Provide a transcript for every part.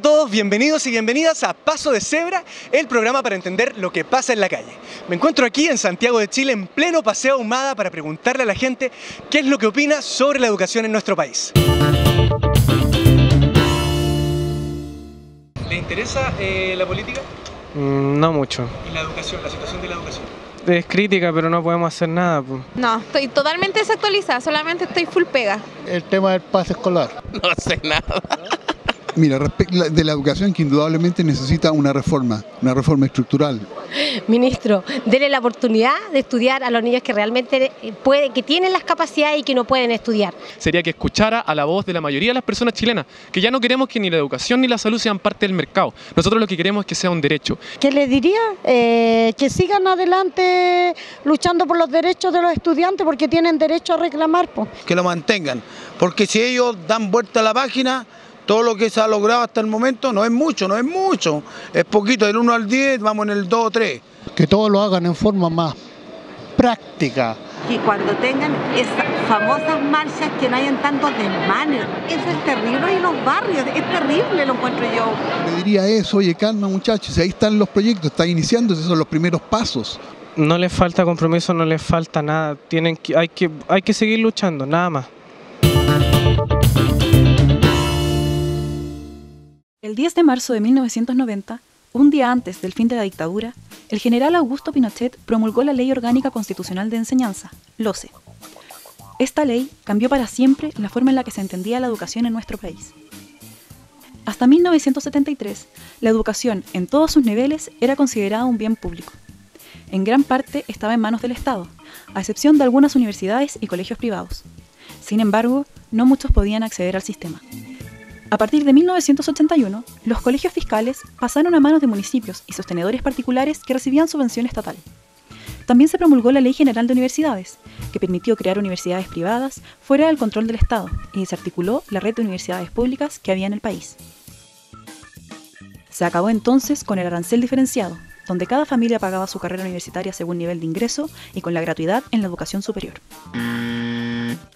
todos, bienvenidos y bienvenidas a Paso de Cebra, el programa para entender lo que pasa en la calle. Me encuentro aquí en Santiago de Chile, en pleno Paseo Ahumada, para preguntarle a la gente qué es lo que opina sobre la educación en nuestro país. ¿Le interesa la política? No mucho. ¿Y la educación, la situación de la educación? Es crítica, pero no podemos hacer nada. No, estoy totalmente desactualizada, solamente estoy full pega. El tema del pase escolar. No sé nada. Mira, respecto de la educación, que indudablemente necesita una reforma estructural. Ministro, dele la oportunidad de estudiar a los niños que realmente que tienen las capacidades y que no pueden estudiar. Sería que escuchara a la voz de la mayoría de las personas chilenas, que ya no queremos que ni la educación ni la salud sean parte del mercado. Nosotros lo que queremos es que sea un derecho. ¿Qué les diría? Que sigan adelante luchando por los derechos de los estudiantes, porque tienen derecho a reclamar. Que lo mantengan, porque si ellos dan vuelta a la página, todo lo que se ha logrado hasta el momento no es mucho, es poquito, del 1 al 10 vamos en el 2 o 3. Que todos lo hagan en forma más práctica. Y cuando tengan esas famosas marchas que no hayan tantos desmanes, eso es terrible, y los barrios, es terrible, lo encuentro yo. Le diría eso: oye, calma muchachos, ahí están los proyectos, están iniciando, esos son los primeros pasos. No les falta compromiso, no les falta nada, hay que seguir luchando, nada más. El 10 de marzo de 1990, un día antes del fin de la dictadura, el general Augusto Pinochet promulgó la Ley Orgánica Constitucional de Enseñanza, LOCE. Esta ley cambió para siempre la forma en la que se entendía la educación en nuestro país. Hasta 1973, la educación en todos sus niveles era considerada un bien público. En gran parte estaba en manos del Estado, a excepción de algunas universidades y colegios privados. Sin embargo, no muchos podían acceder al sistema. A partir de 1981, los colegios fiscales pasaron a manos de municipios y sostenedores particulares que recibían subvención estatal. También se promulgó la Ley General de Universidades, que permitió crear universidades privadas fuera del control del Estado y desarticuló la red de universidades públicas que había en el país. Se acabó entonces con el arancel diferenciado, donde cada familia pagaba su carrera universitaria según nivel de ingreso y con la gratuidad en la educación superior.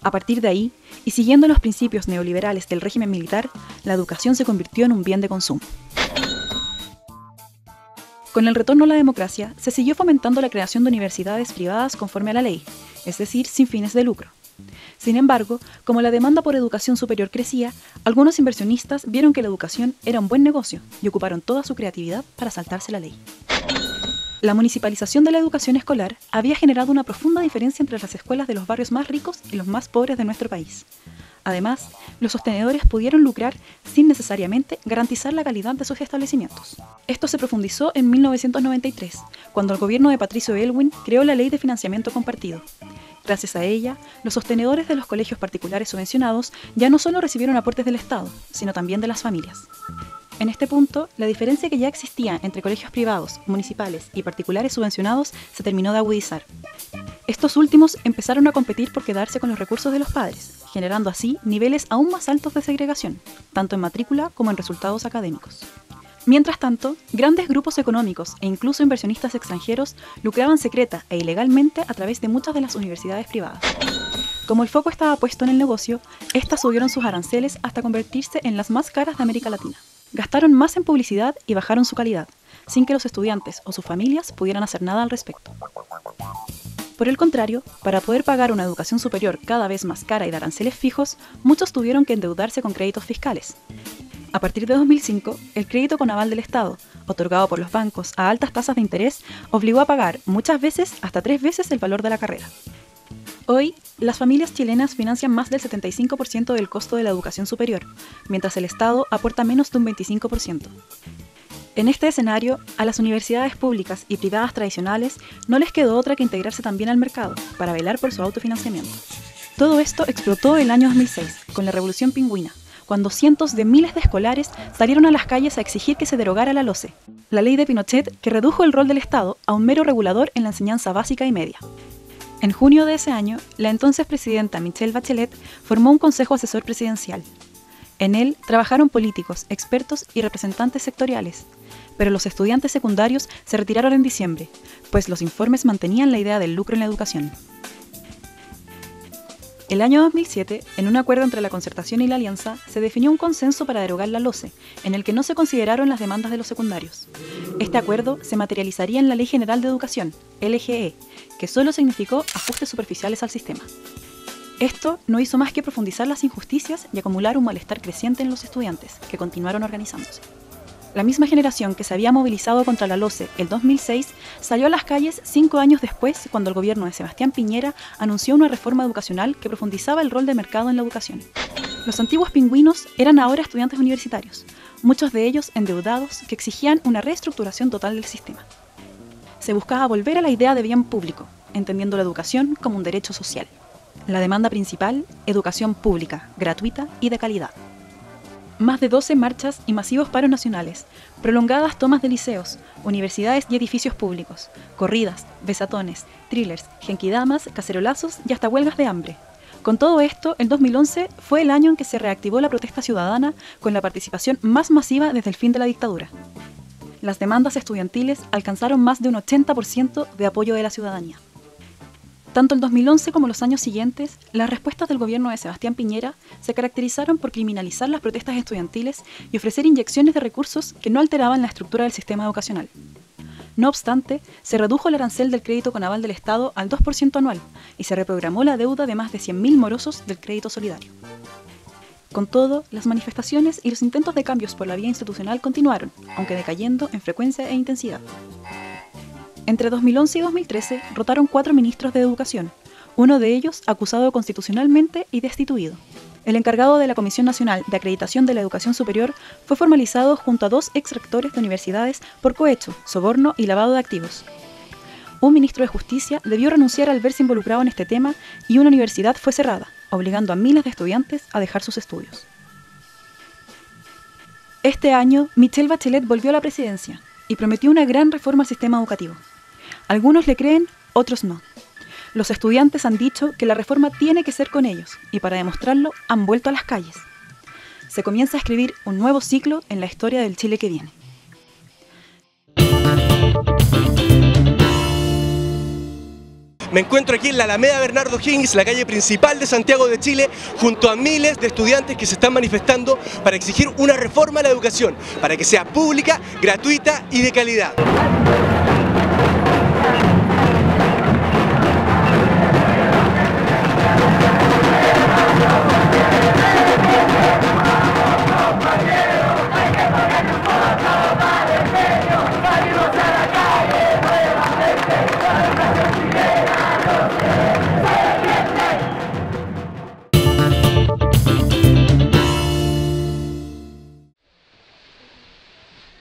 A partir de ahí, y siguiendo los principios neoliberales del régimen militar, la educación se convirtió en un bien de consumo. Con el retorno a la democracia, se siguió fomentando la creación de universidades privadas conforme a la ley, es decir, sin fines de lucro. Sin embargo, como la demanda por educación superior crecía, algunos inversionistas vieron que la educación era un buen negocio y ocuparon toda su creatividad para saltarse la ley. La municipalización de la educación escolar había generado una profunda diferencia entre las escuelas de los barrios más ricos y los más pobres de nuestro país. Además, los sostenedores pudieron lucrar sin necesariamente garantizar la calidad de sus establecimientos. Esto se profundizó en 1993, cuando el gobierno de Patricio Aylwin creó la Ley de Financiamiento Compartido. Gracias a ella, los sostenedores de los colegios particulares subvencionados ya no solo recibieron aportes del Estado, sino también de las familias. En este punto, la diferencia que ya existía entre colegios privados, municipales y particulares subvencionados se terminó de agudizar. Estos últimos empezaron a competir por quedarse con los recursos de los padres, generando así niveles aún más altos de segregación, tanto en matrícula como en resultados académicos. Mientras tanto, grandes grupos económicos e incluso inversionistas extranjeros lucraban secreta e ilegalmente a través de muchas de las universidades privadas. Como el foco estaba puesto en el negocio, estas subieron sus aranceles hasta convertirse en las más caras de América Latina. Gastaron más en publicidad y bajaron su calidad, sin que los estudiantes o sus familias pudieran hacer nada al respecto. Por el contrario, para poder pagar una educación superior cada vez más cara y de aranceles fijos, muchos tuvieron que endeudarse con créditos fiscales. A partir de 2005, el crédito con aval del Estado, otorgado por los bancos a altas tasas de interés, obligó a pagar muchas veces hasta 3 veces el valor de la carrera. Hoy, las familias chilenas financian más del 75% del costo de la educación superior, mientras el Estado aporta menos de un 25%. En este escenario, a las universidades públicas y privadas tradicionales no les quedó otra que integrarse también al mercado, para velar por su autofinanciamiento. Todo esto explotó el año 2006, con la Revolución Pingüina, cuando cientos de miles de escolares salieron a las calles a exigir que se derogara la LOCE, la ley de Pinochet que redujo el rol del Estado a un mero regulador en la enseñanza básica y media. En junio de ese año, la entonces presidenta Michelle Bachelet formó un consejo asesor presidencial. En él trabajaron políticos, expertos y representantes sectoriales, pero los estudiantes secundarios se retiraron en diciembre, pues los informes mantenían la idea del lucro en la educación. El año 2007, en un acuerdo entre la Concertación y la Alianza, se definió un consenso para derogar la LOCE, en el que no se consideraron las demandas de los secundarios. Este acuerdo se materializaría en la Ley General de Educación, LGE, que solo significó ajustes superficiales al sistema. Esto no hizo más que profundizar las injusticias y acumular un malestar creciente en los estudiantes, que continuaron organizándose. La misma generación que se había movilizado contra la LOCE el 2006 salió a las calles 5 años después, cuando el gobierno de Sebastián Piñera anunció una reforma educacional que profundizaba el rol de mercado en la educación. Los antiguos pingüinos eran ahora estudiantes universitarios, muchos de ellos endeudados que exigían una reestructuración total del sistema. Se buscaba volver a la idea de bien público, entendiendo la educación como un derecho social. La demanda principal, educación pública, gratuita y de calidad. Más de 12 marchas y masivos paros nacionales, prolongadas tomas de liceos, universidades y edificios públicos, corridas, besatones, thrillers, genkidamas, cacerolazos y hasta huelgas de hambre. Con todo esto, el 2011 fue el año en que se reactivó la protesta ciudadana con la participación más masiva desde el fin de la dictadura. Las demandas estudiantiles alcanzaron más de un 80% de apoyo de la ciudadanía. Tanto el 2011 como los años siguientes, las respuestas del gobierno de Sebastián Piñera se caracterizaron por criminalizar las protestas estudiantiles y ofrecer inyecciones de recursos que no alteraban la estructura del sistema educacional. No obstante, se redujo el arancel del crédito con aval del Estado al 2% anual y se reprogramó la deuda de más de 100.000 morosos del crédito solidario. Con todo, las manifestaciones y los intentos de cambios por la vía institucional continuaron, aunque decayendo en frecuencia e intensidad. Entre 2011 y 2013 rotaron 4 ministros de Educación, uno de ellos acusado constitucionalmente y destituido. El encargado de la Comisión Nacional de Acreditación de la Educación Superior fue formalizado junto a 2 exrectores de universidades por cohecho, soborno y lavado de activos. Un ministro de Justicia debió renunciar al verse involucrado en este tema y una universidad fue cerrada, obligando a miles de estudiantes a dejar sus estudios. Este año, Michelle Bachelet volvió a la presidencia y prometió una gran reforma al sistema educativo. Algunos le creen, otros no. Los estudiantes han dicho que la reforma tiene que ser con ellos y para demostrarlo han vuelto a las calles. Se comienza a escribir un nuevo ciclo en la historia del Chile que viene. Me encuentro aquí en la Alameda Bernardo Higgins, la calle principal de Santiago de Chile, junto a miles de estudiantes que se están manifestando para exigir una reforma a la educación, para que sea pública, gratuita y de calidad.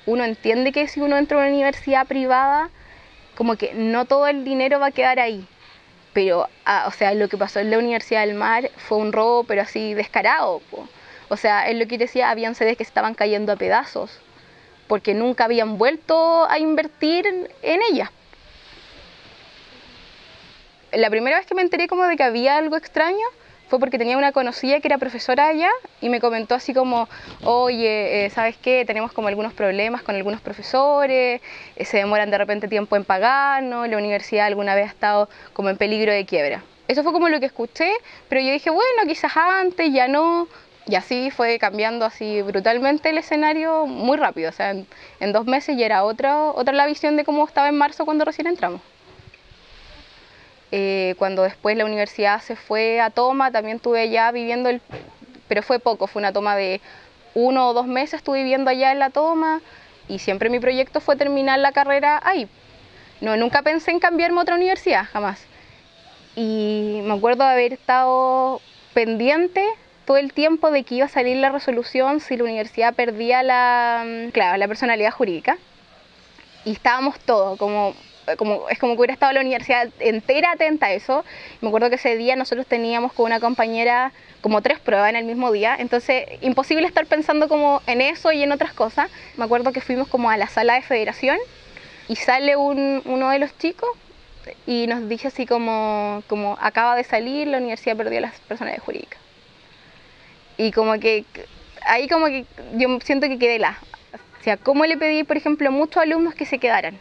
Uno entiende que si uno entra a una universidad privada, como que no todo el dinero va a quedar ahí. Pero, o sea, lo que pasó en la Universidad del Mar fue un robo, pero así descarado, po. O sea, es lo que decía, habían sedes que estaban cayendo a pedazos, porque nunca habían vuelto a invertir en ellas. La primera vez que me enteré como de que había algo extraño fue porque tenía una conocida que era profesora allá y me comentó así como, oye, ¿sabes qué? Tenemos como algunos problemas con algunos profesores, se demoran de repente tiempo en pagarnos, la universidad alguna vez ha estado como en peligro de quiebra. Eso fue como lo que escuché, pero yo dije, bueno, quizás antes, ya no. Y así fue cambiando así brutalmente el escenario muy rápido, o sea, en 2 meses ya era otra la visión de cómo estaba en marzo cuando recién entramos. Cuando después la universidad se fue a toma, también estuve allá viviendo, pero fue poco, fue una toma de 1 o 2 meses, estuve viviendo allá en la toma y siempre mi proyecto fue terminar la carrera ahí. No, nunca pensé en cambiarme a otra universidad, jamás. Y me acuerdo de haber estado pendiente todo el tiempo de que iba a salir la resolución si la universidad perdía la personalidad jurídica. Y estábamos todos es como que hubiera estado la universidad entera atenta a eso. Me acuerdo que ese día nosotros teníamos con una compañera como 3 pruebas en el mismo día, entonces imposible estar pensando como en eso y en otras cosas. Me acuerdo que fuimos como a la sala de federación y sale uno de los chicos y nos dice así como acaba de salir, la universidad perdió las personalidades jurídicas. Y como que ahí como que yo siento que quedé helada. O sea, ¿cómo le pedí, por ejemplo, a muchos alumnos que se quedaran?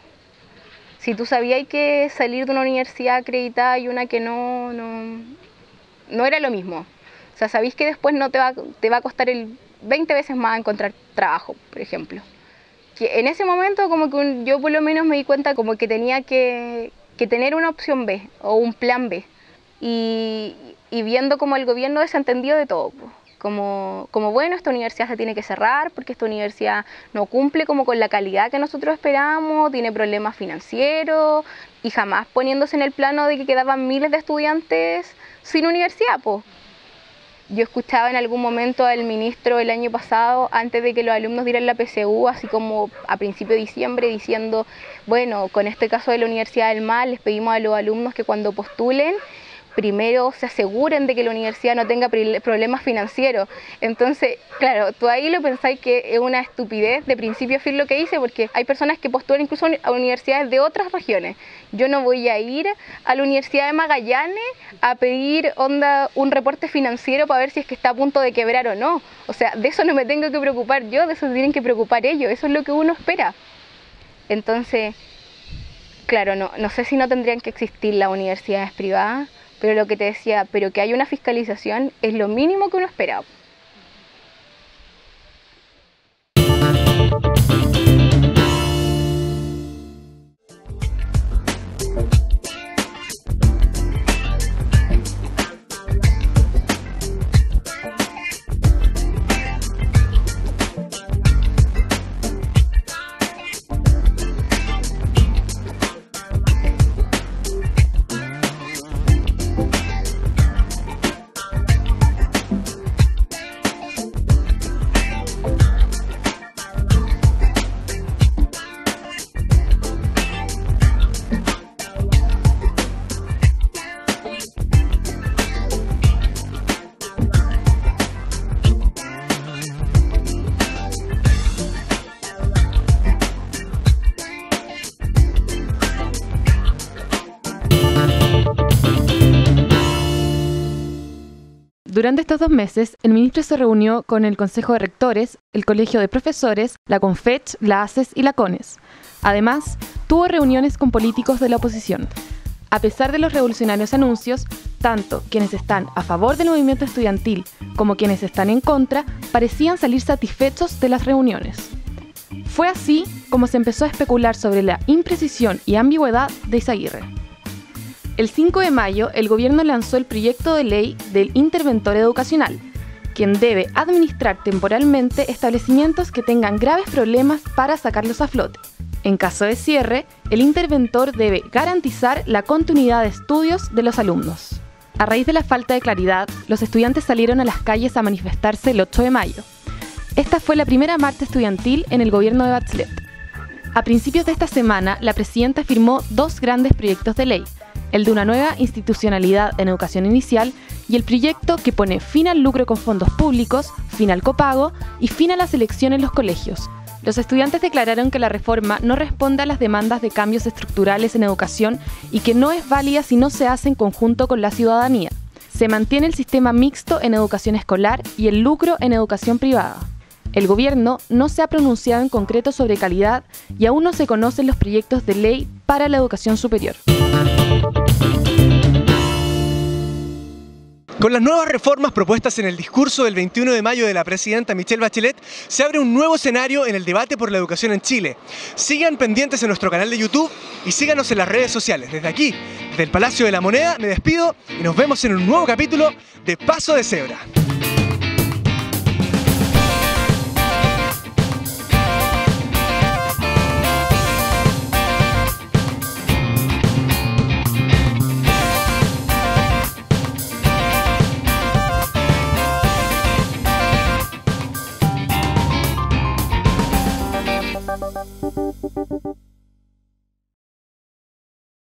Si tú sabías que salir de una universidad acreditada y una que no no era lo mismo. O sea, sabéis que después no te va a costar 20 veces más encontrar trabajo, por ejemplo. Que en ese momento como que yo por lo menos me di cuenta como que tenía que tener una opción B o un plan B. Y viendo como el gobierno desentendido de todo, pues. Como bueno, esta universidad se tiene que cerrar porque esta universidad no cumple como con la calidad que nosotros esperamos, tiene problemas financieros y jamás poniéndose en el plano de que quedaban miles de estudiantes sin universidad, pues. Yo escuchaba en algún momento al ministro el año pasado, antes de que los alumnos dieran la PSU, así como a principio de diciembre, diciendo, bueno, con este caso de la Universidad del Mar, les pedimos a los alumnos que cuando postulen, primero se aseguren de que la universidad no tenga problemas financieros. Entonces, claro, tú ahí lo pensáis que es una estupidez de principio a fin lo que hice, porque hay personas que postulan incluso a universidades de otras regiones. Yo no voy a ir a la Universidad de Magallanes a pedir un reporte financiero para ver si es que está a punto de quebrar o no. O sea, de eso no me tengo que preocupar yo, de eso se tienen que preocupar ellos, eso es lo que uno espera. Entonces, claro, no sé si no tendrían que existir las universidades privadas, pero lo que te decía, pero que hay una fiscalización es lo mínimo que uno espera. Durante estos 2 meses, el ministro se reunió con el Consejo de Rectores, el Colegio de Profesores, la CONFECH, la ACES y la CONES. Además, tuvo reuniones con políticos de la oposición. A pesar de los revolucionarios anuncios, tanto quienes están a favor del movimiento estudiantil como quienes están en contra parecían salir satisfechos de las reuniones. Fue así como se empezó a especular sobre la imprecisión y ambigüedad de Izaguirre. El 5 de mayo, el gobierno lanzó el proyecto de ley del interventor educacional, quien debe administrar temporalmente establecimientos que tengan graves problemas para sacarlos a flote. En caso de cierre, el interventor debe garantizar la continuidad de estudios de los alumnos. A raíz de la falta de claridad, los estudiantes salieron a las calles a manifestarse el 8 de mayo. Esta fue la primera marcha estudiantil en el gobierno de Bachelet. A principios de esta semana, la presidenta firmó 2 grandes proyectos de ley, el de una nueva institucionalidad en educación inicial y el proyecto que pone fin al lucro con fondos públicos, fin al copago y fin a la selección en los colegios. Los estudiantes declararon que la reforma no responde a las demandas de cambios estructurales en educación y que no es válida si no se hace en conjunto con la ciudadanía. Se mantiene el sistema mixto en educación escolar y el lucro en educación privada. El gobierno no se ha pronunciado en concreto sobre calidad y aún no se conocen los proyectos de ley para la educación superior. Con las nuevas reformas propuestas en el discurso del 21 de mayo de la presidenta Michelle Bachelet, se abre un nuevo escenario en el debate por la educación en Chile. Sigan pendientes en nuestro canal de YouTube y síganos en las redes sociales. Desde aquí, desde el Palacio de la Moneda, me despido y nos vemos en un nuevo capítulo de Paso de Cebra.